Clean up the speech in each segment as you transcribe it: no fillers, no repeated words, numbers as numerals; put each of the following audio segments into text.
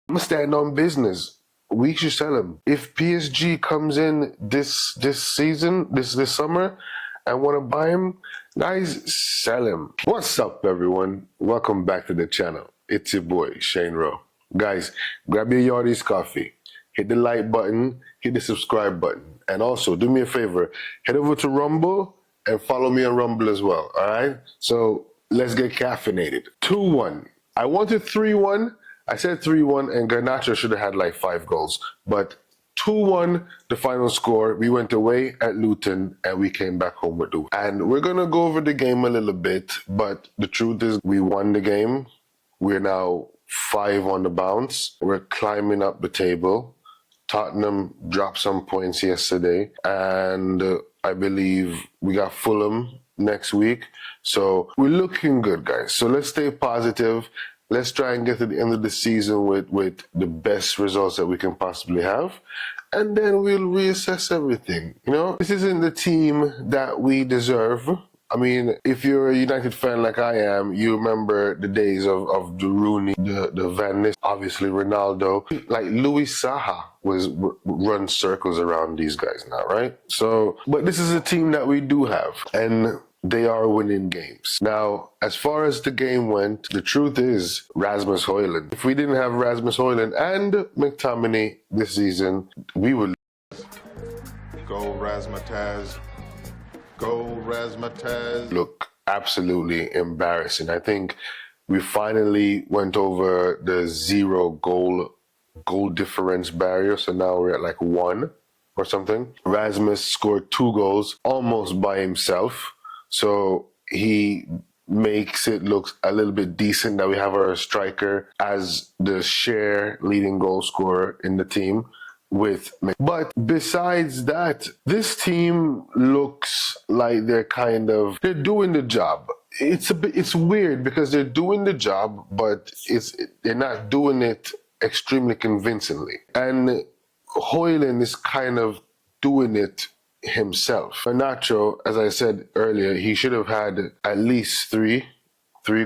I'm gonna stand on business. We should sell him. If PSG comes in this season, this summer, and want to buy him, guys, sell him. What's up, everyone? Welcome back to the channel. It's your boy Shane Rowe. Guys, grab your Yardies coffee, hit the like button, hit the subscribe button, and also do me a favor, head over to Rumble and follow me on Rumble as well. All right? So let's get caffeinated. 2-1. I wanted 3-1. I said 3-1, and Garnacho should have had like 5 goals. But 2-1, the final score. We went away at Luton, and we came back home with the win. And we're going to go over the game a little bit, but the truth is we won the game. We're now 5 on the bounce. We're climbing up the table. Tottenham dropped some points yesterday, and I believe we got Fulham next week. So we're looking good, guys. So let's stay positive. Let's try and get to the end of the season with the best results that we can possibly have. And then we'll reassess everything. You know, this isn't the team that we deserve. I mean, if you're a United fan like I am, you remember the days of the Rooney, the Van Nistelrooy, obviously Ronaldo. Like Luis Saha run circles around these guys now, right? So, but this is a team that we do have. And they are winning games. Now, as far as the game went, the truth is Rasmus Hojlund. If we didn't have Rasmus Hojlund and McTominay this season, we would go Razzmatazz. Go Razzmatazz. Look absolutely embarrassing. I think we finally went over the 0 goal difference barrier, so now we're at like 1 or something. Rasmus scored 2 goals almost by himself. So he makes it look a little bit decent that we have our striker as the share leading goal scorer in the team with me. But besides that, this team looks like they're doing the job. It's weird because they're doing the job, but they're not doing it extremely convincingly. And Hojlund is kind of doing it himself. Garnacho, as I said earlier, he should have had at least three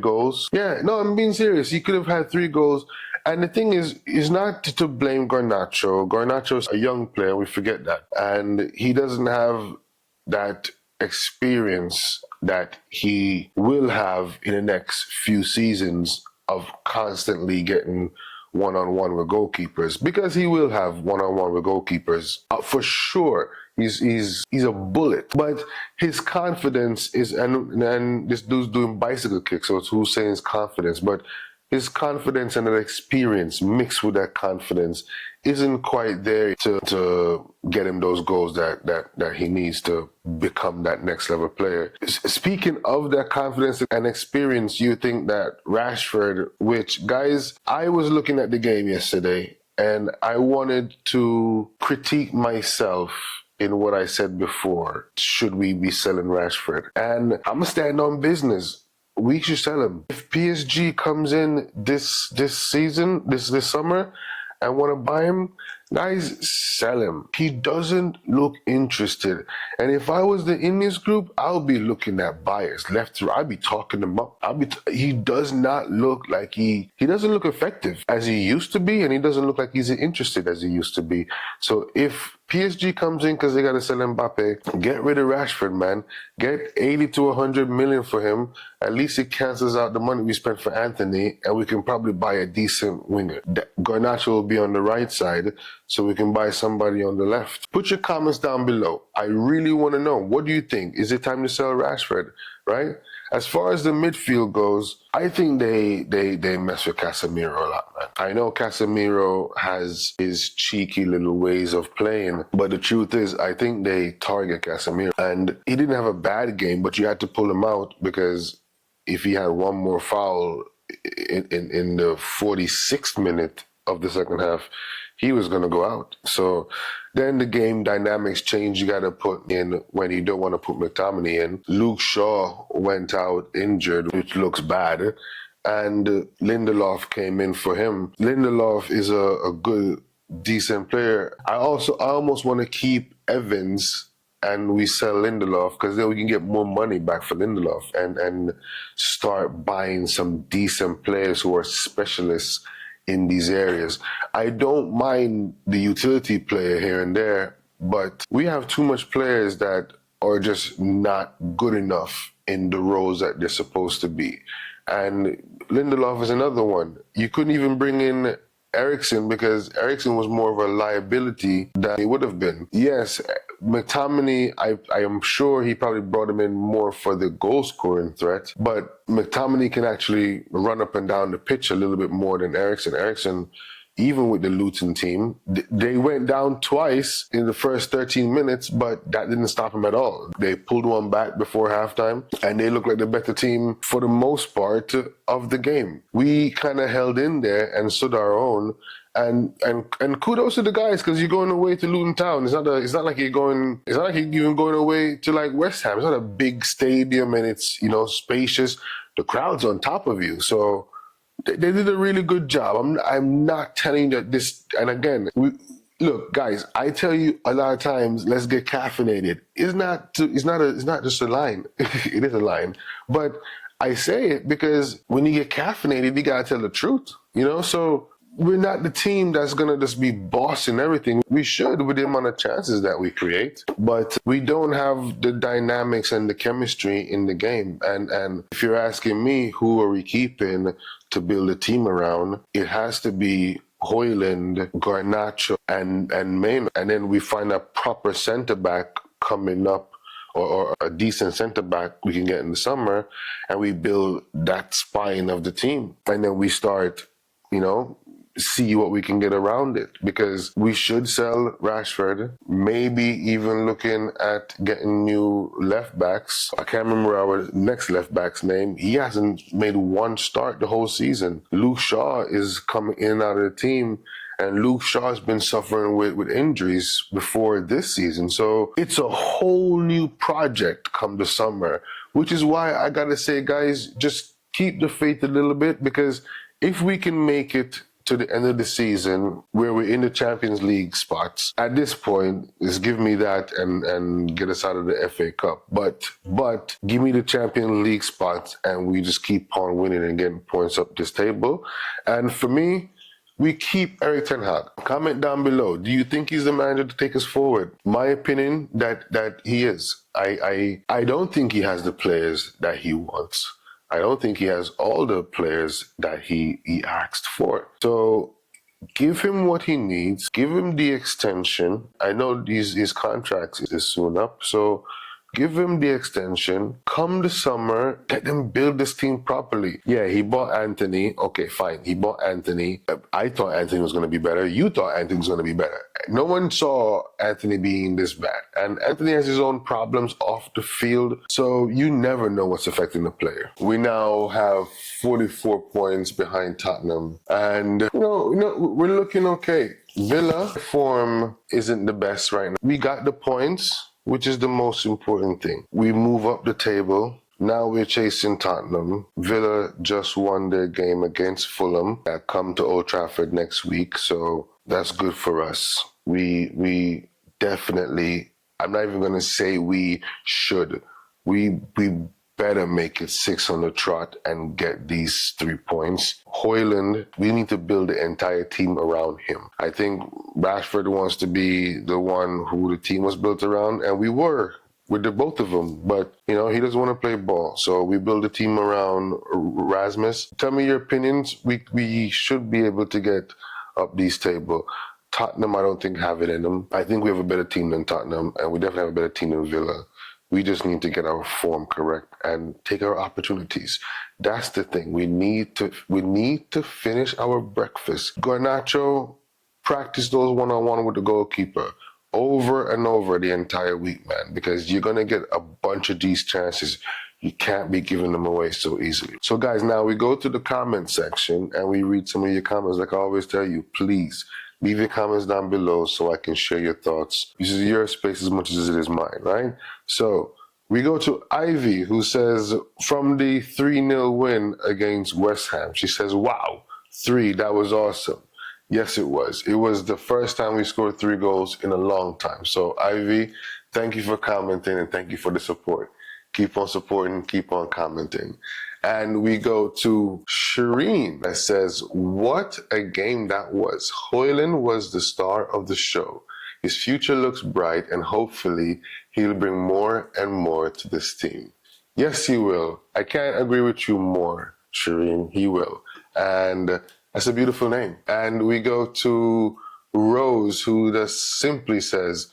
goals. Yeah, no, I'm being serious. He could have had 3 goals. And the thing is not to blame Garnacho. Garnacho's a young player, we forget that. And he doesn't have that experience that he will have in the next few seasons of constantly getting one-on-one with goalkeepers, because he will have one-on-one with goalkeepers for sure. He's a bullet, but his confidence is, and this dude's doing bicycle kicks, so it's Hussein's confidence, but his confidence and that experience mixed with that confidence isn't quite there to get him those goals that he needs to become that next level player. Speaking of that confidence and experience, you think that Rashford, which, guys, I was looking at the game yesterday and I wanted to critique myself in what I said before. Should we be selling Rashford? And I'm gonna stand on business. We should sell him. If PSG comes in this season, this summer, and want to buy him, guys, sell him. He doesn't look interested. And if I was in this group, I'll be looking at buyers left through. I'd be talking him up. He does not look like he doesn't look effective as he used to be, and he doesn't look like he's interested as he used to be. So if PSG comes in because they got to sell Mbappe, get rid of Rashford, man. Get 80 to 100 million for him. At least it cancels out the money we spent for Anthony, and we can probably buy a decent winger. Garnacho will be on the right side, so we can buy somebody on the left. Put your comments down below. I really want to know, what do you think? Is it time to sell Rashford, right? As far as the midfield goes, I think they mess with Casemiro a lot, man. I know Casemiro has his cheeky little ways of playing, but the truth is, I think they target Casemiro. And he didn't have a bad game, but you had to pull him out because if he had one more foul in the 46th minute of the second half, he was going to go out. So then the game dynamics change. You got to put in when you don't want to put McTominay in. Luke Shaw went out injured, which looks bad. And Lindelof came in for him. Lindelof is a good, decent player. I almost want to keep Evans and we sell Lindelof, because then we can get more money back for Lindelof and start buying some decent players who are specialists in these areas. I don't mind the utility player here and there, but we have too much players that are just not good enough in the roles that they're supposed to be. And Lindelof is another one. You couldn't even bring in Ericsson because Ericsson was more of a liability than he would have been. Yes, McTominay, I am sure he probably brought him in more for the goal scoring threat, but McTominay can actually run up and down the pitch a little bit more than Ericsson. Ericsson, even with the Luton team, they went down twice in the first 13 minutes, but that didn't stop them at all. They pulled one back before halftime, and they looked like the better team for the most part of the game. We kind of held in there and stood our own. And kudos to the guys because you're going away to Luton Town. It's not like you're even going away to like West Ham. It's not a big stadium and it's spacious. The crowd's on top of you, so they did a really good job. I'm not telling you that this. And again, look, guys, I tell you a lot of times, let's get caffeinated. It's not just a line. It is a line, but I say it because when you get caffeinated, you gotta tell the truth. So. We're not the team that's going to just be bossing everything. We should with the amount of chances that we create, but we don't have the dynamics and the chemistry in the game. And if you're asking me, who are we keeping to build a team around, it has to be Hojlund, Garnacho, and Maynard. And then we find a proper center-back coming up or a decent center-back we can get in the summer, and we build that spine of the team. And then we start, see what we can get around it, because we should sell Rashford, maybe even looking at getting new left backs. I can't remember our next left back's name. He hasn't made one start the whole season. Luke Shaw is coming in and out of the team, and Luke Shaw's been suffering with injuries before this season. So it's a whole new project come the summer, which is why I gotta say, guys, just keep the faith a little bit, because if we can make it to the end of the season where we're in the Champions League spots, at this point, just give me that and get us out of the FA Cup. But give me the Champions League spots and we just keep on winning and getting points up this table. And for me, we keep Erik ten Hag. Comment down below. Do you think he's the manager to take us forward? My opinion, that he is. I don't think he has the players that he wants. I don't think he has all the players that he asked for. So give him what he needs. Give him the extension. I know his contract is soon up, so give him the extension. Come the summer, let them build this team properly. Yeah, he bought Anthony. Okay, fine. He bought Anthony. I thought Anthony was going to be better. You thought Anthony was going to be better. No one saw Anthony being this bad. And Anthony has his own problems off the field, so you never know what's affecting the player. We now have 44 points behind Tottenham. And, we're looking okay. Villa form isn't the best right now. We got the points, which is the most important thing. We move up the table. Now we're chasing Tottenham. Villa just won their game against Fulham that come to Old Trafford next week, so that's good for us. We definitely, I'm not even going to say we should. We better make it 6 on the trot and get these 3 points. Hojlund, we need to build the entire team around him. I think Rashford wants to be the one who the team was built around, and we were with the both of them. But, he doesn't want to play ball. So we build a team around Rasmus. Tell me your opinions. We should be able to get up these table. Tottenham, I don't think have it in them. I think we have a better team than Tottenham, and we definitely have a better team than Villa. We just need to get our form correct and take our opportunities. That's the thing. We need to finish our breakfast. Garnacho, practice those one-on-one with the goalkeeper over and over the entire week, man, because you're going to get a bunch of these chances. You can't be giving them away so easily. So, guys, now we go to the comment section and we read some of your comments. Like I always tell you, please leave your comments down below so I can share your thoughts. This is your space as much as it is mine, right? So we go to Ivy, who says, from the 3-0 win against West Ham, she says, wow, 3, that was awesome. Yes, it was. It was the first time we scored 3 goals in a long time. So Ivy, thank you for commenting and thank you for the support. Keep on supporting, keep on commenting. And we go to Shireen that says, what a game that was. Hojlund was the star of the show. His future looks bright and hopefully he'll bring more and more to this team. Yes, he will. I can't agree with you more, Shireen. He will. And that's a beautiful name. And we go to Rose, who just simply says,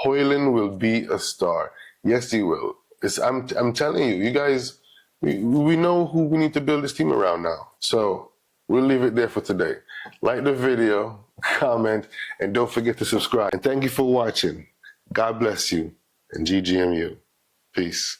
Hojlund will be a star. Yes, he will. I'm telling you, you guys, we know who we need to build this team around now. So we'll leave it there for today. Like the video, comment, and don't forget to subscribe. And thank you for watching. God bless you, and GGMU. Peace.